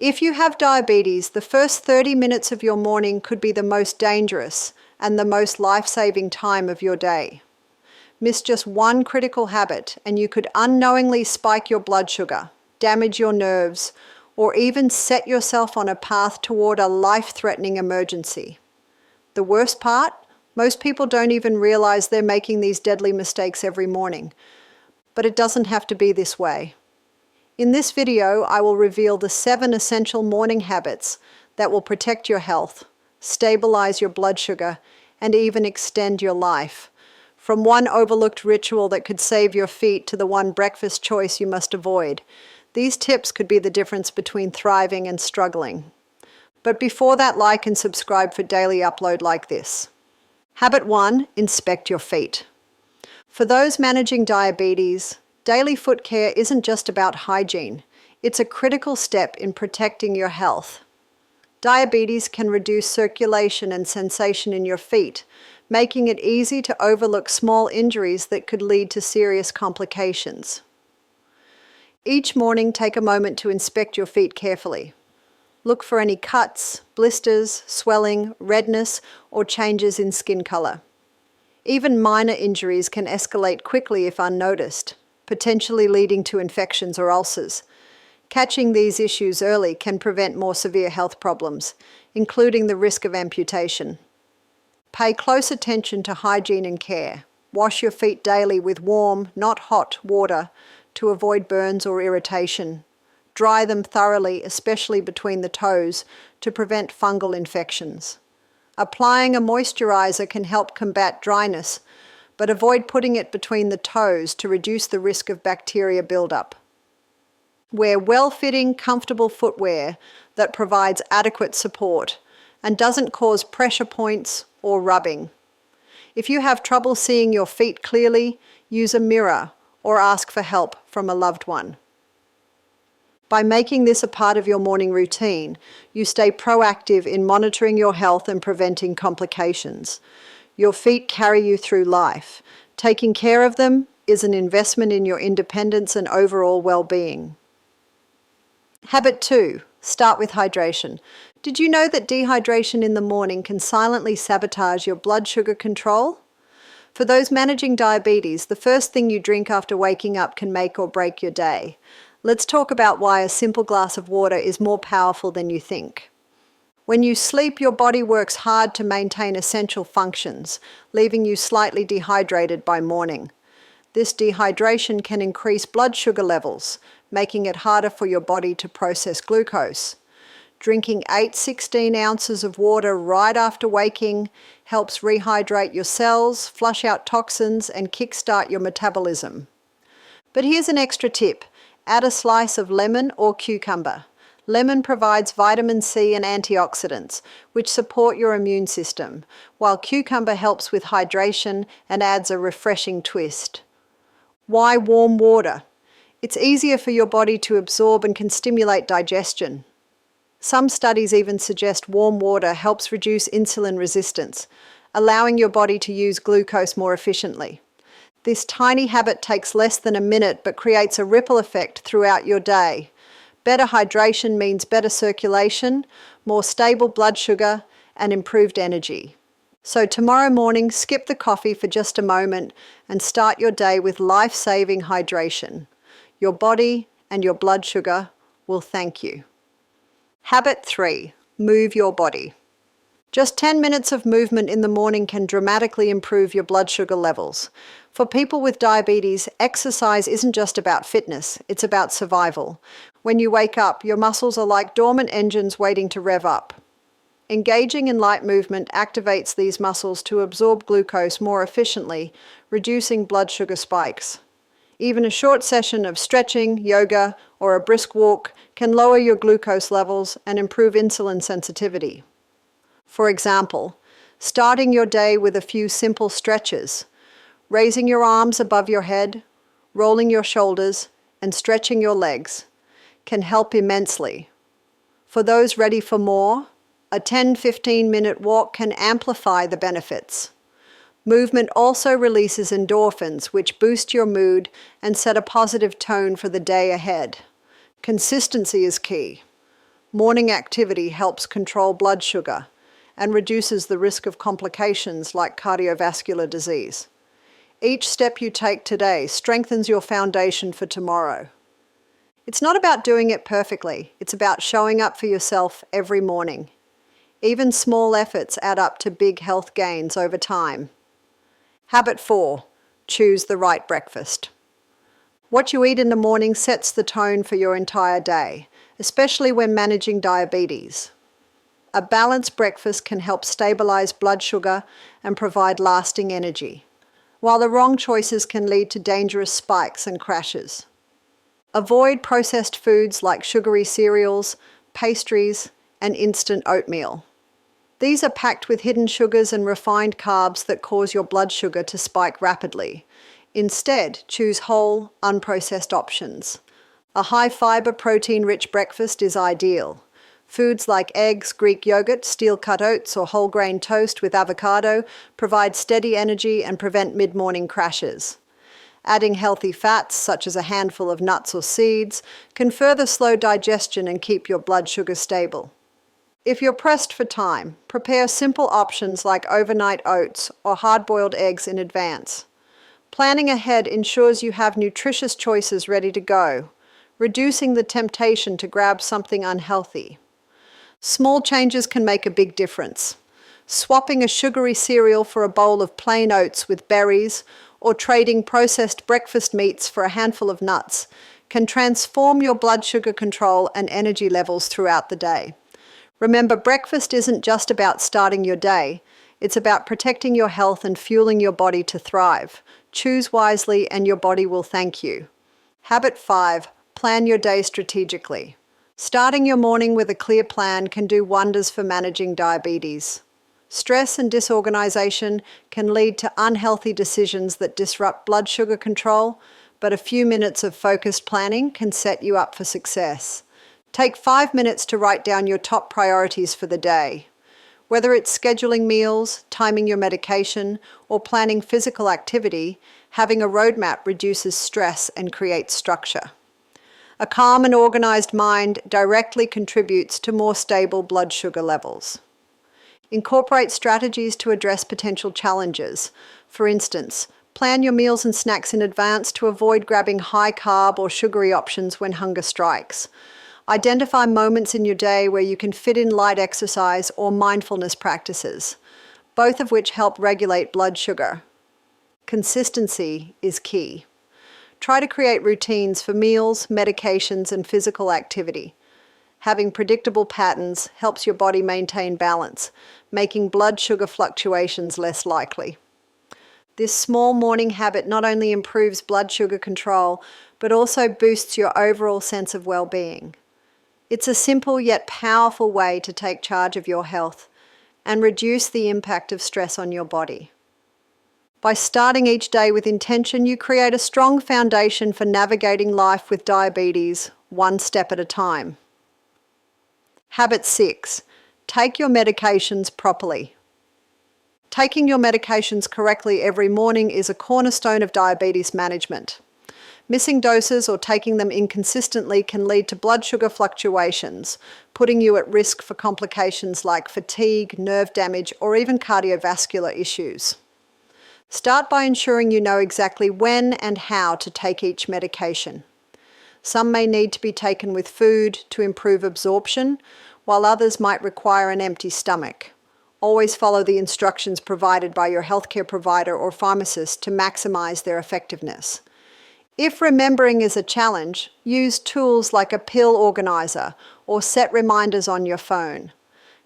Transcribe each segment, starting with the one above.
If you have diabetes, the first 30 minutes of your morning could be the most dangerous and the most life-saving time of your day. Miss just one critical habit and you could unknowingly spike your blood sugar, damage your nerves, or even set yourself on a path toward a life-threatening emergency. The worst part? Most people don't even realize they're making these deadly mistakes every morning. But it doesn't have to be this way. In this video, I will reveal the 7 essential morning habits that will protect your health, stabilize your blood sugar, and even extend your life. From one overlooked ritual that could save your feet to the one breakfast choice you must avoid. These tips could be the difference between thriving and struggling. But before that, like and subscribe for daily upload like this. Habit 1, inspect your feet. For those managing diabetes, daily foot care isn't just about hygiene. It's a critical step in protecting your health. Diabetes can reduce circulation and sensation in your feet, making it easy to overlook small injuries that could lead to serious complications. Each morning, take a moment to inspect your feet carefully. Look for any cuts, blisters, swelling, redness, or changes in skin color. Even minor injuries can escalate quickly if unnoticed, potentially leading to infections or ulcers. Catching these issues early can prevent more severe health problems, including the risk of amputation. Pay close attention to hygiene and care. Wash your feet daily with warm, not hot, water to avoid burns or irritation. Dry them thoroughly, especially between the toes, to prevent fungal infections. Applying a moisturizer can help combat dryness, but avoid putting it between the toes to reduce the risk of bacteria buildup. Wear well-fitting, comfortable footwear that provides adequate support and doesn't cause pressure points or rubbing. If you have trouble seeing your feet clearly, use a mirror or ask for help from a loved one. By making this a part of your morning routine, you stay proactive in monitoring your health and preventing complications. Your feet carry you through life. Taking care of them is an investment in your independence and overall well-being. Habit 2. Start with hydration. Did you know that dehydration in the morning can silently sabotage your blood sugar control? For those managing diabetes, the first thing you drink after waking up can make or break your day. Let's talk about why a simple glass of water is more powerful than you think. When you sleep, your body works hard to maintain essential functions, leaving you slightly dehydrated by morning. This dehydration can increase blood sugar levels, making it harder for your body to process glucose. Drinking 8-16 ounces of water right after waking helps rehydrate your cells, flush out toxins, and kickstart your metabolism. But here's an extra tip. Add a slice of lemon or cucumber. Lemon provides vitamin C and antioxidants, which support your immune system, while cucumber helps with hydration and adds a refreshing twist. Why warm water? It's easier for your body to absorb and can stimulate digestion. Some studies even suggest warm water helps reduce insulin resistance, allowing your body to use glucose more efficiently. This tiny habit takes less than a minute but creates a ripple effect throughout your day. Better hydration means better circulation, more stable blood sugar, and improved energy. So tomorrow morning, skip the coffee for just a moment and start your day with life-saving hydration. Your body and your blood sugar will thank you. Habit 3. Move your body. Just 10 minutes of movement in the morning can dramatically improve your blood sugar levels. For people with diabetes, exercise isn't just about fitness, it's about survival. When you wake up, your muscles are like dormant engines waiting to rev up. Engaging in light movement activates these muscles to absorb glucose more efficiently, reducing blood sugar spikes. Even a short session of stretching, yoga, or a brisk walk can lower your glucose levels and improve insulin sensitivity. For example, starting your day with a few simple stretches, raising your arms above your head, rolling your shoulders, and stretching your legs can help immensely. For those ready for more, a 10-15 minute walk can amplify the benefits. Movement also releases endorphins, which boost your mood and set a positive tone for the day ahead. Consistency is key. Morning activity helps control blood sugar and reduces the risk of complications like cardiovascular disease. Each step you take today strengthens your foundation for tomorrow. It's not about doing it perfectly, it's about showing up for yourself every morning. Even small efforts add up to big health gains over time. Habit 4. Choose the right breakfast. What you eat in the morning sets the tone for your entire day, especially when managing diabetes. A balanced breakfast can help stabilize blood sugar and provide lasting energy, while the wrong choices can lead to dangerous spikes and crashes. Avoid processed foods like sugary cereals, pastries, and instant oatmeal. These are packed with hidden sugars and refined carbs that cause your blood sugar to spike rapidly. Instead, choose whole, unprocessed options. A high-fiber, protein-rich breakfast is ideal. Foods like eggs, Greek yogurt, steel-cut oats, or whole-grain toast with avocado provide steady energy and prevent mid-morning crashes. Adding healthy fats, such as a handful of nuts or seeds, can further slow digestion and keep your blood sugar stable. If you're pressed for time, prepare simple options like overnight oats or hard-boiled eggs in advance. Planning ahead ensures you have nutritious choices ready to go, reducing the temptation to grab something unhealthy. Small changes can make a big difference. Swapping a sugary cereal for a bowl of plain oats with berries, or trading processed breakfast meats for a handful of nuts, can transform your blood sugar control and energy levels throughout the day. Remember, breakfast isn't just about starting your day. It's about protecting your health and fueling your body to thrive. Choose wisely and your body will thank you. Habit 5. Plan your day strategically. Starting your morning with a clear plan can do wonders for managing diabetes. Stress and disorganization can lead to unhealthy decisions that disrupt blood sugar control, but a few minutes of focused planning can set you up for success. Take 5 minutes to write down your top priorities for the day. Whether it's scheduling meals, timing your medication, or planning physical activity, having a roadmap reduces stress and creates structure. A calm and organized mind directly contributes to more stable blood sugar levels. Incorporate strategies to address potential challenges. For instance, plan your meals and snacks in advance to avoid grabbing high-carb or sugary options when hunger strikes. Identify moments in your day where you can fit in light exercise or mindfulness practices, both of which help regulate blood sugar. Consistency is key. Try to create routines for meals, medications, and physical activity. Having predictable patterns helps your body maintain balance, making blood sugar fluctuations less likely. This small morning habit not only improves blood sugar control, but also boosts your overall sense of well-being. It's a simple yet powerful way to take charge of your health and reduce the impact of stress on your body. By starting each day with intention, you create a strong foundation for navigating life with diabetes, one step at a time. Habit 6. Take your medications properly. Taking your medications correctly every morning is a cornerstone of diabetes management. Missing doses or taking them inconsistently can lead to blood sugar fluctuations, putting you at risk for complications like fatigue, nerve damage, or even cardiovascular issues. Start by ensuring you know exactly when and how to take each medication. Some may need to be taken with food to improve absorption, while others might require an empty stomach. Always follow the instructions provided by your healthcare provider or pharmacist to maximize their effectiveness. If remembering is a challenge, use tools like a pill organizer or set reminders on your phone.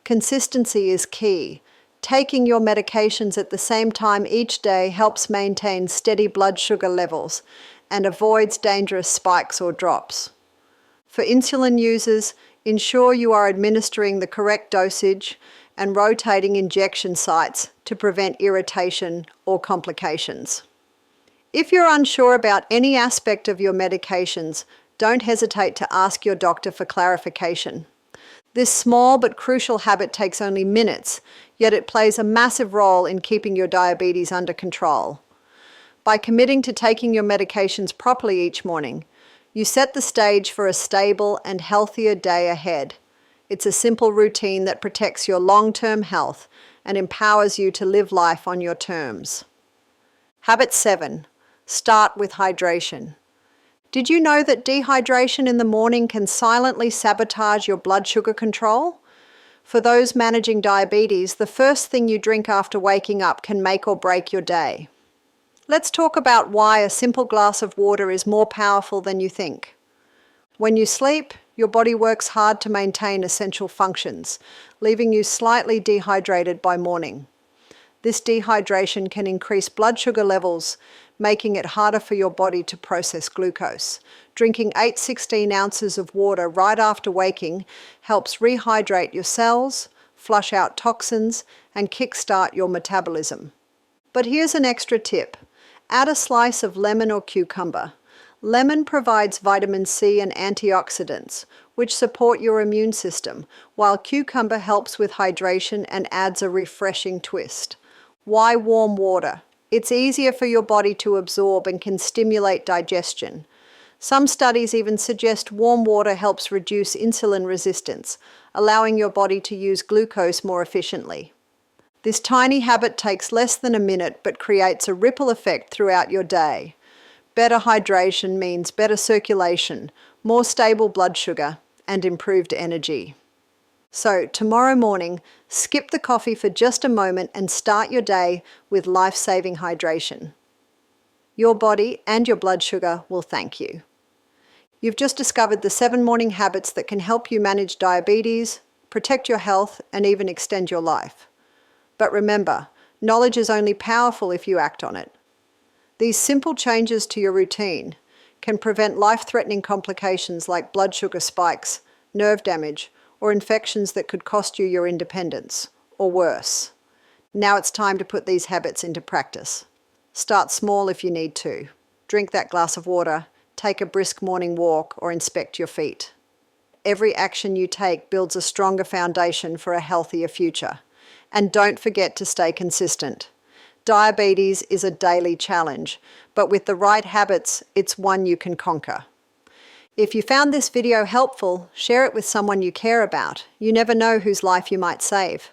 Consistency is key. Taking your medications at the same time each day helps maintain steady blood sugar levels and avoids dangerous spikes or drops. For insulin users, ensure you are administering the correct dosage and rotating injection sites to prevent irritation or complications. If you're unsure about any aspect of your medications, don't hesitate to ask your doctor for clarification. This small but crucial habit takes only minutes, yet it plays a massive role in keeping your diabetes under control. By committing to taking your medications properly each morning, you set the stage for a stable and healthier day ahead. It's a simple routine that protects your long-term health and empowers you to live life on your terms. Habit 7. Start with hydration. Did you know that dehydration in the morning can silently sabotage your blood sugar control? For those managing diabetes, the first thing you drink after waking up can make or break your day. Let's talk about why a simple glass of water is more powerful than you think. When you sleep, your body works hard to maintain essential functions, leaving you slightly dehydrated by morning. This dehydration can increase blood sugar levels, making it harder for your body to process glucose. Drinking 8-16 ounces of water right after waking helps rehydrate your cells, flush out toxins, and kickstart your metabolism. But here's an extra tip. Add a slice of lemon or cucumber. Lemon provides vitamin C and antioxidants, which support your immune system, while cucumber helps with hydration and adds a refreshing twist. Why warm water? It's easier for your body to absorb and can stimulate digestion. Some studies even suggest warm water helps reduce insulin resistance, allowing your body to use glucose more efficiently. This tiny habit takes less than a minute but creates a ripple effect throughout your day. Better hydration means better circulation, more stable blood sugar, and improved energy. So tomorrow morning, skip the coffee for just a moment and start your day with life-saving hydration. Your body and your blood sugar will thank you. You've just discovered the 7 morning habits that can help you manage diabetes, protect your health, and even extend your life. But remember, knowledge is only powerful if you act on it. These simple changes to your routine can prevent life-threatening complications like blood sugar spikes, nerve damage, or infections that could cost you your independence, or worse. Now it's time to put these habits into practice. Start small if you need to. Drink that glass of water, take a brisk morning walk, or inspect your feet. Every action you take builds a stronger foundation for a healthier future. And don't forget to stay consistent. Diabetes is a daily challenge, but with the right habits, it's one you can conquer. If you found this video helpful, share it with someone you care about. You never know whose life you might save.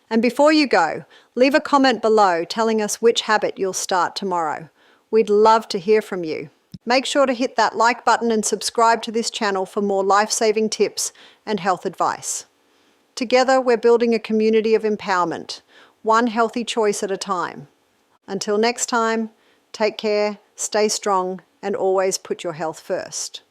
And before you go, leave a comment below telling us which habit you'll start tomorrow. We'd love to hear from you. Make sure to hit that like button and subscribe to this channel for more life-saving tips and health advice. Together, we're building a community of empowerment, one healthy choice at a time. Until next time, take care, stay strong, and always put your health first.